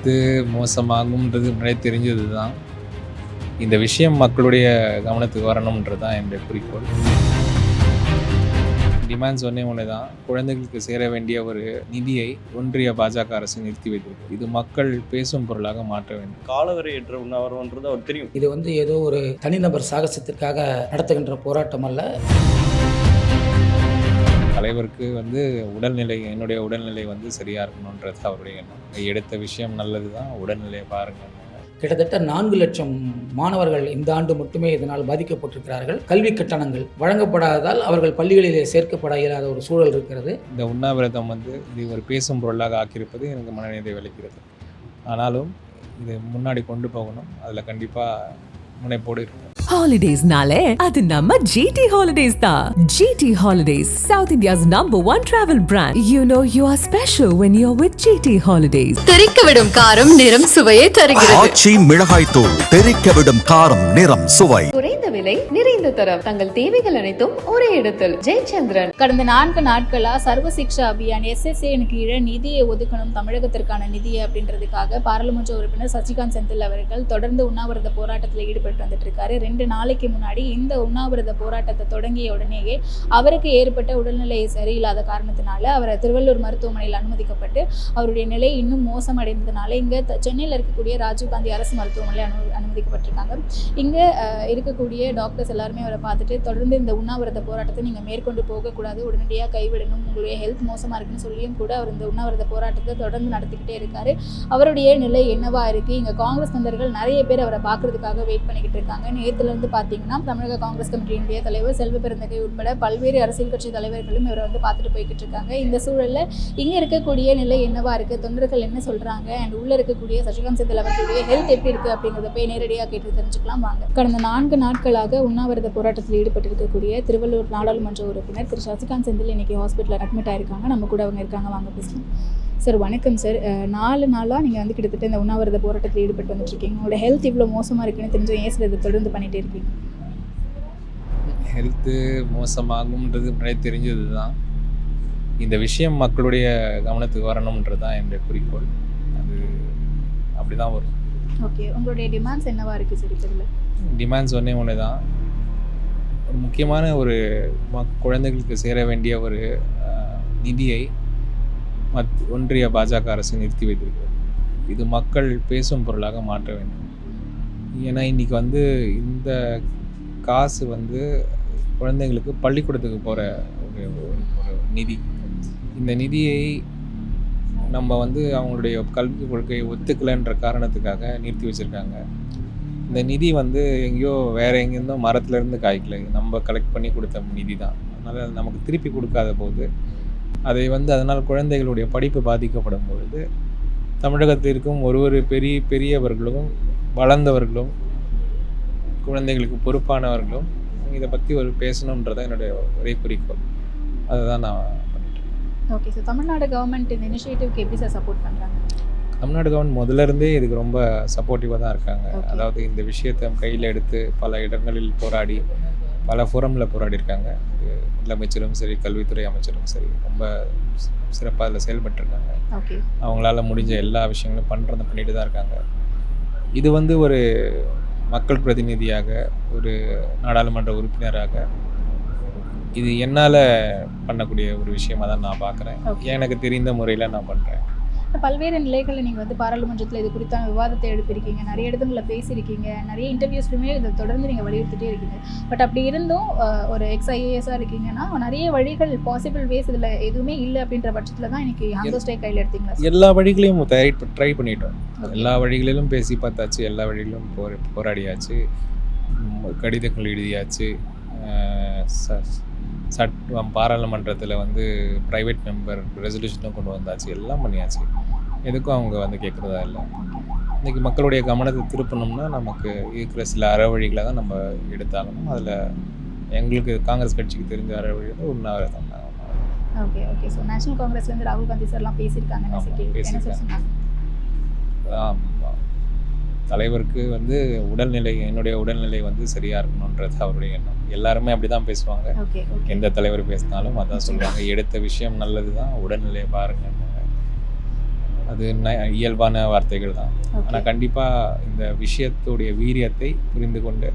Health மோசமாகும்ன்றது முன்னாடியே தெரிஞ்சது தான். இந்த விஷயம் மக்களுடைய கவனத்துக்கு வரணுன்றது தான் என்னுடைய குறிக்கோள். டிமாண்ட்ஸ் ஒன்று தான். குழந்தைகளுக்கு சேர வேண்டிய ஒரு நிதியை ஒன்றிய பாஜக அரசு நிறுத்தி வைத்திருக்கு. இது மக்கள் பேசும் பொருளாக மாற்ற வேண்டும். காலவரையற்ற உண்ணாவிரதம்ன்றது அவர் தெரியும். இது ஏதோ ஒரு தனிநபர் சாகசத்திற்காக நடத்துகின்ற போராட்டம் அல்ல. தலைவருக்கு உடல்நிலை, என்னுடைய உடல்நிலை சரியாக இருக்கணுன்றது அவருடைய எண்ணம். எடுத்த விஷயம் நல்லது தான், உடல்நிலையை பாருங்கள். கிட்டத்தட்ட 4 லட்சம் மாணவர்கள் இந்த ஆண்டு மட்டுமே இதனால் பாதிக்கப்பட்டிருக்கிறார்கள். கல்வி கட்டணங்கள் வழங்கப்படாததால் அவர்கள் பள்ளிகளிலே சேர்க்கப்பட இயலாத ஒரு சூழல் இருக்கிறது. இந்த உண்ணாவிரதம் இது ஒரு பேசும் பொருளாக ஆக்கியிருப்பது எனக்கு மனநிலை வலிக்கிறது. ஆனாலும் இது முன்னாடி கொண்டு போகணும். அதில் கண்டிப்பாக முனைப்போடு இருக்கும். Holidays-nale adu namma GT Holidays da. GT Holidays, South India's #1 travel brand. You know you are special when you're with GT Holidays. தெரிக்கவிடும் காரம் நிறம் சுவையை தருகிறது. ஆச்சி மிளகாய் தூள் தெரிக்கவிடும் காரம் நிறம் சுவை. குறைந்த விலை நிறைந்த தரம், தங்கள் தேவைகள் அனைத்தும் ஒரே இடத்தில். ஜெயச்சந்திரன். கடந்த 4 நாட்களா சர்வ சிக்ஷா அபியான் SSA கீழே நிதியை ஒதுக்கணும் தமிழகத்திற்கான நிதியை அப்படின்றதுக்காக பாராளுமன்ற உறுப்பினர் சசிகாந்த் செந்தில் அவர்கள் தொடர்ந்து உண்ணாவிரத போராட்டத்தில் ஈடுபட்டு வந்துட்டு இருக்காரு. 2 நாளைக்கு முன்னாடி இந்த உண்ணாவிரத போராட்டத்தை தொடங்கிய உடனேயே அவருக்கு ஏற்பட்ட உடல்நிலை சரியில்லாத காரணத்தினால அவர் திருவள்ளூர் மருத்துவமனையில் அனுமதிக்கப்பட்டு அவருடைய நிலை இன்னும் மோசமடைந்ததுனால இங்கே சென்னையில் இருக்கக்கூடிய ராஜீவ்காந்தி அரசு மருத்துவமனையில் அனுமதிக்கப்பட்டிருக்காங்க. இங்கே இருக்கக்கூடிய டாக்டர்ஸ் எல்லாருமே அவரை பார்த்துட்டு தொடர்ந்து இந்த உண்ணாவிரத போராட்டத்தை நீங்கள் மேற்கொண்டு போகக்கூடாது, உடனடியாக கைவிடணும், உங்களுடைய ஹெல்த் மோசமாக இருக்குன்னு சொல்லியும் கூட அவர் இந்த உண்ணாவிரத போராட்டத்தை தொடர்ந்து நடத்திக்கிட்டே இருக்காரு. அவருடைய நிலை என்னவா இருக்குது, இங்கே காங்கிரஸ் தொண்டர்கள் நிறைய பேர் அவரை பார்க்கறதுக்காக வெயிட் பண்ணிக்கிட்டு இருக்காங்க. நேற்றுலேருந்து பார்த்தீங்கன்னா தமிழக காங்கிரஸ் கமிட்டியினுடைய தலைவர் செல்வ பெருந்தகை உட்பட பல்வேறு அரசியல் கட்சி தலைவர்களும் இவரை பார்த்துட்டு போய்கிட்டு இருக்காங்க. இந்த சூழலில் இங்கே இருக்கக்கூடிய நிலை என்னவா இருக்குது, தொண்டர்கள் என்ன சொல்கிறாங்க, அண்ட் உள்ளே இருக்கக்கூடிய சசிகாந்த் செந்தில் அவர்களுடைய ஹெல்த் எப்படி இருக்குது அப்படிங்கிறத போய் நேரடியாக கேட்டு தெரிஞ்சுக்கலாம் வாங்க. கடந்த 4 நாட்களாக உண்ணாவிரத போராட்டத்தில் ஈடுபட்டிருக்கக்கூடிய திருவள்ளூர் நாடாளுமன்ற உறுப்பினர் திரு சசிகாந்த் செந்தில் இன்னைக்கு ஹாஸ்பிட்டலில் அட்மிட் ஆயிருக்காங்க. நம்ம கூட அவங்க இருக்காங்க, வாங்க பேசலாம். சார் வணக்கம் சார். 4 நாளாக நீங்கள் கிட்டத்தட்ட இந்த உண்ணாவிரத போராட்டத்தில் ஈடுபட்டு வந்துட்டுருக்கீங்க. உங்களோட ஹெல்த் இவ்வளோ மோசமாக இருக்குன்னு தெரிஞ்சு ஏன் சார் இதை தொடர்ந்து பண்ணிகிட்டே இருக்கீங்க? ஹெல்த்து மோசமாகும்ன்றது முன்னாடியே தெரிஞ்சது தான். இந்த விஷயம் மக்களுடைய கவனத்துக்கு வரணுன்றது தான் என்னுடைய குறிக்கோள். அது அப்படி தான் வரும். ஓகே, உங்களுடைய டிமாண்ட்ஸ் என்னவா இருக்குது சார்? இதில் டிமாண்ட்ஸ் ஒன்று தான். முக்கியமான ஒரு குழந்தைகளுக்கு சேர வேண்டிய ஒரு நிதியை ஒன்றிய பாஜக அரசு நிறுத்தி வைத்திருக்கு. இது மக்கள் பேசும் பொருளாக மாற்ற வேண்டும். ஏன்னா இன்றைக்கி இந்த காசு குழந்தைங்களுக்கு பள்ளிக்கூடத்துக்கு போகிற ஒரு நிதி. இந்த நிதியை நம்ம அவங்களுடைய கல்வி கொள்கையை ஒத்துக்கலைன்ற காரணத்துக்காக நிறுத்தி வச்சுருக்காங்க. இந்த நிதி எங்கேயோ வேறு எங்கேருந்தோ மரத்துலேருந்து காய்க்கலை, நம்ம கலெக்ட் பண்ணி கொடுத்த நிதி தான். அதனால் நமக்கு திருப்பி கொடுக்காத போது அதை அதனால் குழந்தைகளுடைய படிப்பு பாதிக்கப்படும் பொழுது தமிழகத்தில் இருக்கும் ஒரு பெரியவர்களும் வளர்ந்தவர்களும் குழந்தைகளுக்கு பொறுப்பானவர்களும் இதை பற்றி பேசணுன்றதான் என்னுடைய ஒரே குறிக்கோள். அதை தான் நான் பண்ணிட்டேன். ஓகே சார், தமிழ்நாடு கவர்மெண்ட் இந்த இனிஷியேட்டிவ்க்கு எப்படி சார் சப்போர்ட் பண்ணுறாங்க? தமிழ்நாடு கவர்மெண்ட் முதல்லேருந்தே இதுக்கு ரொம்ப சப்போர்ட்டிவாக தான் இருக்காங்க. அதாவது இந்த விஷயத்தை கையில் எடுத்து பல இடங்களில் போராடி பல ஃபோரமில் போராடி இருக்காங்க. முதலமைச்சரும் சரி, கல்வித்துறை அமைச்சரும் சரி, ரொம்ப சிறப்பாக அதில் செயல்பட்டுருக்காங்க. அவங்களால முடிஞ்ச எல்லா விஷயங்களும் பண்ணிட்டு தான் இருக்காங்க. இது ஒரு மக்கள் பிரதிநிதியாக, ஒரு நாடாளுமன்ற உறுப்பினராக இது என்னால் பண்ணக்கூடிய ஒரு விஷயமாக தான் நான் பார்க்குறேன். எனக்கு தெரிந்த முறையில் நான் பண்ணுறேன். பல்வேறு நிலைகளில் நீங்கள் பாராளுமன்றத்தில் இது குறித்தான விவாதத்தை எழுப்பியிருக்கீங்க, நிறைய இடங்களில் பேசியிருக்கீங்க, நிறைய இன்டர்வியூஸ்லையுமே இதை தொடர்ந்து நீங்கள் வலியுறுத்திட்டே இருக்கீங்க. பட் அப்படி இருந்தும் ஒரு XIAS-ஆக இருக்கீங்கன்னா நிறைய வழிகள், பாசிபிள் வேஸ் இதில் எதுவுமே இல்லை அப்படின்ற பட்சத்தில் தான் இன்னைக்கு ஹாங்கோ ஸ்டே கையில் எடுத்தீங்களா? எல்லா வழிகளையும் ட்ரை பண்ணிட்டோம். எல்லா வழிகளிலும் பேசி பார்த்தாச்சு, எல்லா வழிகளிலும் போராடியாச்சு, கடிதங்கள் எழுதியாச்சு, பாராளுமன்றத்தில் ப்ரைவேட் மெம்பர் ரெசல்யூஷனும் கொண்டு வந்தாச்சு, எல்லாம் பண்ணியாச்சு. எதுக்கும் அவங்க கேட்குறதா இல்லை. இன்றைக்கி மக்களுடைய கவனத்தை திருப்பணும்னா நமக்கு இருக்கிற சில அறவழிகளை தான் நம்ம எடுத்தாகணும். அதில் எங்களுக்கு காங்கிரஸ் கட்சிக்கு தெரிஞ்ச அறவழி உண்ணாவிரதம் தான். Okay okay. ஸோ நேஷனல் காங்கிரஸ்லேருந்து ராகுல் காந்தி சார்லாம் பேசியிருக்காங்க. தலைவருக்கு உடல்நிலை, என்னுடைய உடல்நிலை சரியாக இருக்கணுன்றது அவருடைய எண்ணம். எல்லாருமே அப்படி தான் பேசுவாங்க. எந்த தலைவர் பேசினாலும் அதான் சொல்லுவாங்க, எடுத்த விஷயம் நல்லது தான், உடல்நிலையை பாருங்க. அது இயல்பான வார்த்தைகள் தான். ஆனால் கண்டிப்பாக இந்த விஷயத்துடைய வீரியத்தை புரிந்து கொண்டு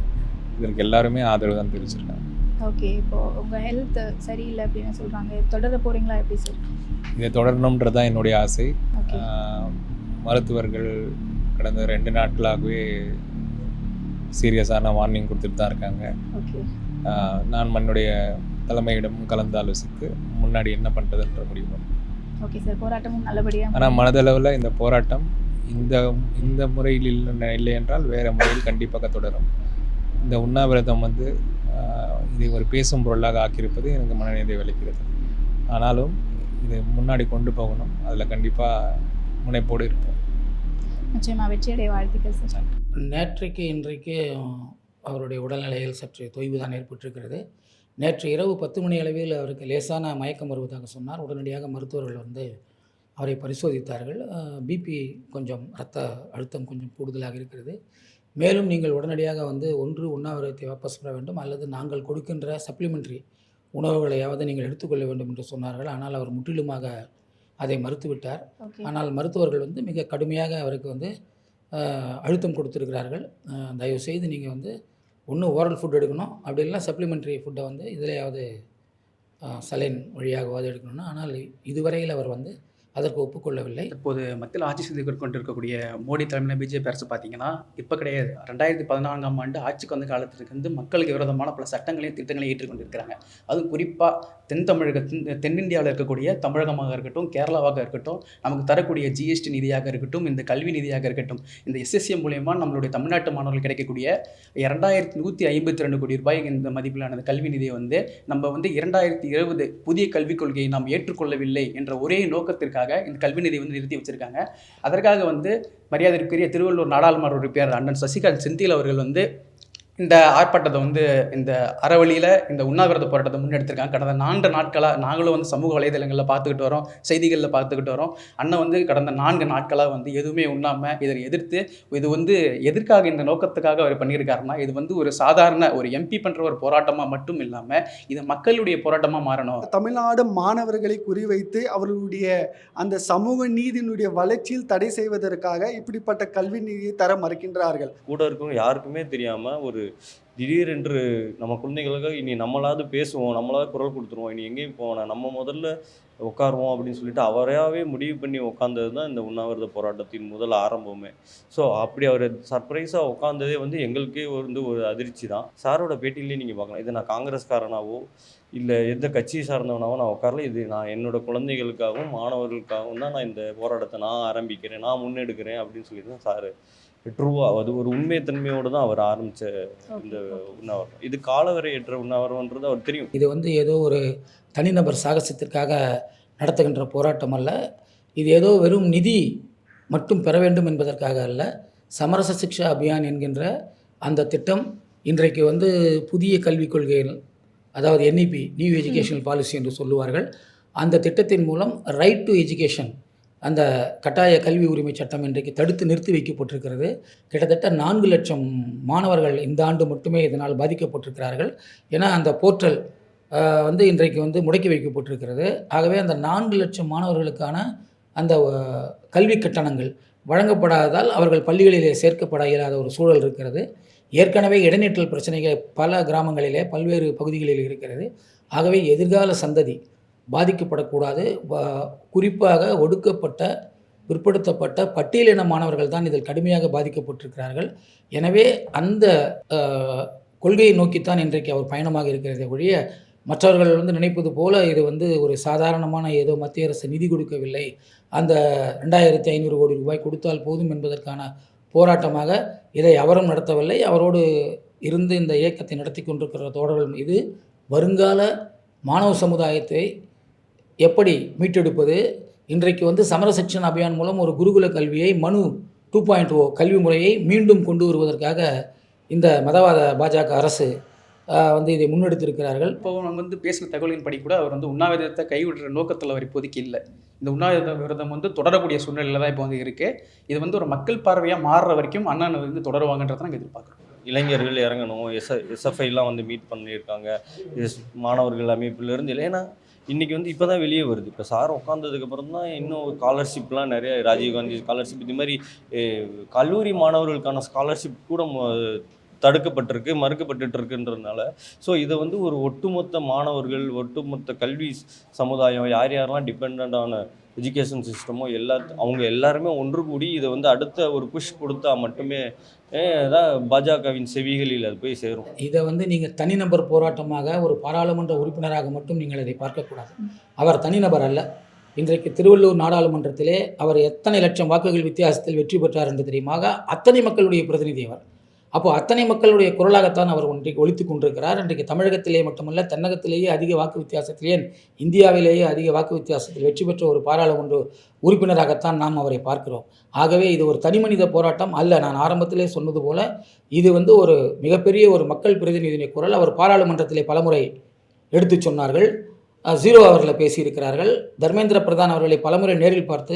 இதற்கு எல்லாருமே ஆதரவு தான் தெரிவிச்சிருக்காங்க. ஓகே, இப்போது உங்கள் ஹெல்த் சரியில்லை அப்படின்னு சொல்கிறாங்க, தொடர போகிறீங்களா எப்படி சார்? இதை தொடரணுன்றது தான் என்னுடைய ஆசை. ஓகே. மருத்துவர்கள் கடந்த 2 நாட்களாகவே சீரியஸான வார்னிங் கொடுத்துட்டு தான் இருக்காங்க. ஓகே. நான் என்னுடைய தலைமையிடம் கலந்து ஆலோசித்து முன்னாடி என்ன பண்ணுறதுன்ற முடிவு பண்ணேன். ஓகே சார், போராட்டமும் நல்லபடியாக. ஆனால் மனதளவில் இந்த போராட்டம் இந்த முறையில் இல்லை என்றால் வேறு முறையில் கண்டிப்பாக தொடரும். இந்த உண்ணாவிரதம் இதை ஒரு பேசும் பொருளாக ஆக்கியிருப்பது எனக்கு மனநிறைவை அளிக்கிறது. ஆனாலும் இதை முன்னாடி கொண்டு போகணும், அதில் கண்டிப்பாக முனைப்போடு இருப்போம். நிச்சயமாக வெற்றியடைய வாழ்த்துக்கள் சார். நேற்றைக்கு இன்றைக்கு அவருடைய உடல்நிலையில் சற்று தொய்வு தான் ஏற்பட்டிருக்கிறது. நேற்று இரவு 10 மணி அளவில் அவருக்கு லேசான மயக்கம் வருவதாக சொன்னார். உடனடியாக மருத்துவர்கள் அவரை பரிசோதித்தார்கள். பிபி கொஞ்சம் இரத்த அழுத்தம் கொஞ்சம் கூடுதலாக இருக்கிறது. மேலும் நீங்கள் உடனடியாக ஒன்று உண்ணாவிரதத்தை வாபஸ் பெற வேண்டும், அல்லது நாங்கள் கொடுக்கின்ற சப்ளிமெண்ட்ரி உணவுகளையாவது நீங்கள் எடுத்துக்கொள்ள வேண்டும் என்று சொன்னார்கள். ஆனால் அவர் முற்றிலுமாக அதை மறுத்துவிட்டார். ஆனால் மருத்துவர்கள் மிக கடுமையாக அவருக்கு அழுத்தம் கொடுத்துருக்கிறார்கள். தயவுசெய்து நீங்கள் ஒன்று ஓரல் ஃபுட் எடுக்கணும், அப்படி இல்லைனா சப்ளிமெண்ட்ரி ஃபுட்டை இதிலையாவது சலைன் வழியாகவாது எடுக்கணும்னா. ஆனால் இதுவரையில் அவர் அதற்கு ஒப்புக்கொள்ளவில்லை. இப்போது மத்தியில் ஆட்சி செய்து கொண்டிருக்கக்கூடிய மோடி தலைமையில் பிஜேபி அரசு பார்த்தீங்கன்னா இப்போ கிடையாது. 2014ஆம் ஆண்டு ஆட்சிக்கு வந்த காலத்திற்கு மக்களுக்கு விரோதமான பல சட்டங்களையும் திட்டங்களையும் ஏற்றுக்கொண்டிருக்கிறாங்க. அதுவும் குறிப்பாக தென்னிந்தியாவில் இருக்கக்கூடிய தமிழகமாக இருக்கட்டும், கேரளாவாக இருக்கட்டும், நமக்கு தரக்கூடிய ஜிஎஸ்டி நிதியாக இருக்கட்டும், இந்த கல்வி நிதியாக இருக்கட்டும், இந்த எஸ்எஸ்எம் மூலயமா நம்மளுடைய தமிழ்நாட்டு மாணவர்கள் கிடைக்கக்கூடிய 2152 கோடி ரூபாய் இந்த மதிப்பிலான கல்வி நிதியை நம்ம 2020 புதிய கல்விக் கொள்கையை நாம் ஏற்றுக்கொள்ளவில்லை என்ற ஒரே நோக்கத்திற்காக இந்த கல்வி நிதியை நிறுத்தி வச்சிருக்காங்க. அதற்காக மரியாதைக்குரிய திருவள்ளூர் நாடாளுமன்ற உறுப்பினர் அண்ணன் சசிகாந்த் செந்தில் அவர்கள் இந்த ஆர்ப்பாட்டத்தை இந்த அறவழியில் இந்த உண்ணாவிரத போராட்டத்தை முன்னெடுத்திருக்காங்க. கடந்த 4 நாட்களாக நாங்களும் சமூக வலைதளங்களில் பார்த்துக்கிட்டு வரோம், செய்திகளில் பார்த்துக்கிட்டு வரோம். அண்ணன் கடந்த 4 நாட்களாக எதுவுமே உண்ணாமல் இதை எதிர்த்து இது எதற்காக இந்த நோக்கத்துக்காக அவர் பண்ணியிருக்காருன்னா, இது ஒரு சாதாரண ஒரு எம்பி பண்ணுற ஒரு போராட்டமாக மட்டும் இல்லாமல் இது மக்களுடைய போராட்டமாக மாறணும். தமிழ்நாடு மாணவர்களை குறிவைத்து அவர்களுடைய அந்த சமூக நீதியினுடைய வளர்ச்சியில் தடை செய்வதற்காக இப்படிப்பட்ட கல்வி நிதியை தர மறுக்கின்றார்கள். கூட இருக்கும் யாருக்குமே தெரியாமல் ஒரு திடீரென்று நம்ம குழந்தைகளுக்காக இனி நம்மளாவது பேசுவோம், நம்மளாவது குரல் கொடுத்துருவோம், இனி எங்கேயும் போவோம், நம்ம முதல்ல உட்காருவோம் அப்படின்னு சொல்லிட்டு அவரையாகவே முடிவு பண்ணி உட்காந்தது தான் இந்த உண்ணாவிரத போராட்டத்தின் முதல் ஆரம்பமே. ஸோ அப்படி அவர் சர்ப்ரைஸாக உட்காந்ததே எங்களுக்கே ஒரு அதிர்ச்சி தான். சாரோட பேட்டியிலே நீங்கள் பார்க்கலாம், இது நான் காங்கிரஸ்காரனாவோ இல்லை எந்த கட்சியை சார்ந்தவனாவோ நான் உட்காரல, இது நான் என்னோடய குழந்தைகளுக்காகவும் மாணவர்களுக்காகவும் தான் நான் இந்த போராட்டத்தை நான் ஆரம்பிக்கிறேன், நான் முன்னெடுக்கிறேன் அப்படின்னு சொல்லி தான் சார் ட்ரூவாக அது ஒரு உண்மைத்தன்மையோடு தான் அவர் ஆரம்பித்த இந்த உண்ணாவிரதம். இது காலவரையற்ற உண்ணாவிரதம்ன்றது அவர் தெரியும். இது ஏதோ ஒரு தனிநபர் சாகசத்திற்காக நடத்துகின்ற போராட்டம் அல்ல. இது ஏதோ வெறும் நிதி மட்டும் பெற வேண்டும் என்பதற்காக அல்ல. சமரச சிக்ஷா அபியான் என்கின்ற அந்த திட்டம் இன்றைக்கு புதிய கல்விக் கொள்கைகள், அதாவது NEP நியூ எஜுகேஷனல் பாலிசி என்று சொல்லுவார்கள், அந்த திட்டத்தின் மூலம் ரைட் டு எஜுகேஷன், அந்த கட்டாய கல்வி உரிமை சட்டம் இன்றைக்கு தடுத்து நிறுத்தி வைக்கப்பட்டிருக்கிறது. கிட்டத்தட்ட 4 லட்சம் மாணவர்கள் இந்த ஆண்டு மட்டுமே இதனால் பாதிக்கப்பட்டிருக்கிறார்கள். ஏன்னா அந்த போர்ட்டல் இன்றைக்கு முடக்கி வைக்கப்பட்டிருக்கிறது. ஆகவே அந்த 4 லட்சம் மாணவர்களுக்கான அந்த கல்வி கட்டணங்கள் வழங்கப்படாததால் அவர்கள் பள்ளிகளிலே சேர்க்கப்பட இயலாத ஒரு சூழல் இருக்கிறது. ஏற்கனவே இடைநிற்றல் பிரச்சனைகள் பல கிராமங்களிலே பல்வேறு பகுதிகளில் இருக்கிறது. ஆகவே எதிர்கால சந்ததி பாதிக்கப்படக்கூடாது. குறிப்பாக ஒடுக்கப்பட்ட, பிற்படுத்தப்பட்ட பட்டியலின மாணவர்கள் தான் இதில் கடுமையாக பாதிக்கப்பட்டிருக்கிறார்கள். எனவே அந்த கொள்கையை நோக்கித்தான் இன்றைக்கு அவர் பயணமாக இருக்கிறதை ஒழிய மற்றவர்கள் நினைப்பது போல இது ஒரு சாதாரணமான ஏதோ மத்திய அரசு நிதி கொடுக்கவில்லை, அந்த 2500 கோடி ரூபாய் கொடுத்தால் போதும் என்பதற்கான போராட்டமாக இதை அவரும் நடத்தவில்லை. அவரோடு இருந்து இந்த இயக்கத்தை நடத்தி கொண்டிருக்கிற தோழர்கள் மீது வருங்கால மாணவ சமுதாயத்தை எப்படி மீட்டெடுப்பது, இன்றைக்கு சமரச சிக்ஷா அபியான் மூலம் ஒரு குருகுல கல்வியை மனு 2.0 கல்வி முறையை மீண்டும் கொண்டு வருவதற்காக இந்த மதவாத பாஜக அரசு இதை முன்னெடுத்திருக்கிறார்கள். இப்போ நம்ம பேசின தகவலின் படி கூட அவர் உண்ணாவிரதத்தை கைவிடுற நோக்கத்தில் அவர் இப்போதைக்கு இல்லை. இந்த உண்ணாவிரதம் தொடரக்கூடிய சூழ்நிலையில் தான் இப்போ இருக்குது. இது ஒரு மக்கள் பார்வையாக மாறுற வரைக்கும் அண்ணன் தொடருவாங்கன்றதை நாங்கள் எதிர்பார்க்குறோம். இளைஞர்கள் இறங்கணும், எஸ்எஃப்ஐலாம் மீட் பண்ணியிருக்காங்க, மாணவர்கள் அமைப்பிலிருந்து இல்லை. ஏன்னா இன்றைக்கி வந்து இப்போ தான் வெளியே வருது. இப்போ சார் உட்காந்ததுக்கப்புறம் தான் இன்னும் ஸ்காலர்ஷிப்லாம் நிறைய ராஜீவ்காந்தி ஸ்காலர்ஷிப் இது மாதிரி கல்லூரி மாணவர்களுக்கான ஸ்காலர்ஷிப் கூட தடுக்கப்பட்டிருக்கு, மறுக்கப்பட்டு இருக்குன்றதுனால. ஸோ இதை வந்து ஒரு ஒட்டுமொத்த மாணவர்கள், ஒட்டுமொத்த கல்வி சமுதாயம், யார் யாரெல்லாம் டிபெண்டான எஜுகேஷன் சிஸ்டமோ அவங்க எல்லாருமே ஒன்று கூடி இதை வந்து அடுத்த ஒரு புஷ் கொடுத்தா மட்டுமே தான் பாஜகவின் செவிகளில் அது போய் சேரும். இதை வந்து நீங்கள் தனிநபர் போராட்டமாக ஒரு பாராளுமன்ற உறுப்பினராக மட்டும் நீங்கள் இதை பார்க்கக்கூடாது. அவர் தனிநபர் அல்ல. இன்றைக்கு திருவள்ளூர் நாடாளுமன்றத்திலே அவர் எத்தனை லட்சம் வாக்குகள் வித்தியாசத்தில் வெற்றி பெற்றார் என்று தெரியுமாக, அத்தனை மக்களுடைய பிரதிநிதி அவர். அப்போது அத்தனை மக்களுடைய குரலாகத்தான் அவர் இன்றைக்கு ஒலித்து கொண்டிருக்கிறார். இன்றைக்கு தமிழகத்திலே மட்டுமல்ல, தென்னகத்திலேயே அதிக வாக்கு வித்தியாசத்திலே, இந்தியாவிலேயே அதிக வாக்கு வித்தியாசத்தில் வெற்றி பெற்ற ஒரு பாராளுமன்ற உறுப்பினராகத்தான் நாம் அவரை பார்க்கிறோம். ஆகவே இது ஒரு தனிமனித போராட்டம் அல்ல. நான் ஆரம்பத்திலே சொன்னது போல இது வந்து ஒரு மிகப்பெரிய ஒரு மக்கள் பிரதிநிதியுடைய குரல். அவர் பாராளுமன்றத்திலே பலமுறை எடுத்து சொன்னார்கள். 0 அவர்களை பேசியிருக்கிறார்கள். தர்மேந்திர பிரதான் அவர்களை பலமுறை நேரில் பார்த்து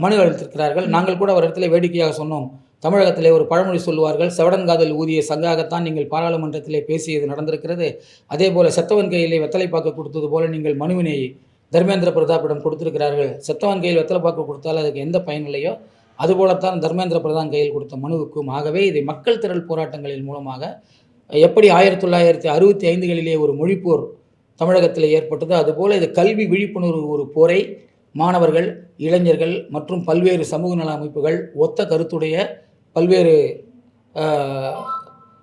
மனு அளித்திருக்கிறார்கள். நாங்கள் கூட ஒரு இடத்துல வேடிக்கையாக சொன்னோம், தமிழகத்திலே ஒரு பழமொழி சொல்லுவார்கள், செவடன்காதல் ஊதிய சங்காகத்தான் நீங்கள் பாராளுமன்றத்திலே பேசியது நடந்திருக்கிறது. அதே போல் செத்தவன் கையிலே வெத்தலைப்பாக்கு கொடுத்தது போல நீங்கள் மனுவினை தர்மேந்திர பிரதாப்பிடம் கொடுத்திருக்கிறார்கள். செத்தவன் கையில் வெத்தலைப்பாக்கு கொடுத்தால் அதுக்கு எந்த பயனில்லையோ அதுபோலத்தான் தர்மேந்திர பிரதான் கையில் கொடுத்த மனுவுக்கும். ஆகவே இதை மக்கள் திரள் போராட்டங்களின் மூலமாக எப்படி 1965களிலே ஒரு மொழிப்போர் தமிழகத்தில் ஏற்பட்டது, அதுபோல் இது கல்வி விழிப்புணர்வு ஒரு போரை மாணவர்கள், இளைஞர்கள் மற்றும் பல்வேறு சமூக நல அமைப்புகள், ஒத்த கருத்துடைய பல்வேறு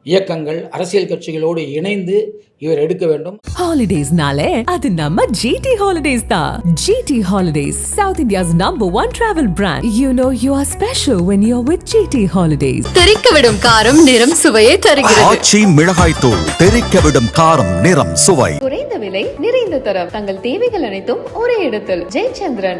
இயக்கங்கள், அரசியல் கட்சிகளோடு இணைந்து இவர் எடுக்க வேண்டும். Holidays-nale adu namma GT Holidays da. GT Holidays, South India's #1 travel brand. You know you are special when you're with GT Holidays. தெரிக்கவிடும் காரம் நிறம் சுவையை தருகிறது. ஆச்சி மிளகாய் தூள் தெரிக்கவிடும் காரம் நிறம் சுவை. குறைந்த விலை நிறைந்த தரம், தங்கள் தேவைகள் அனைத்தும் ஒரே இடத்தில். ஜெயச்சந்திரன்.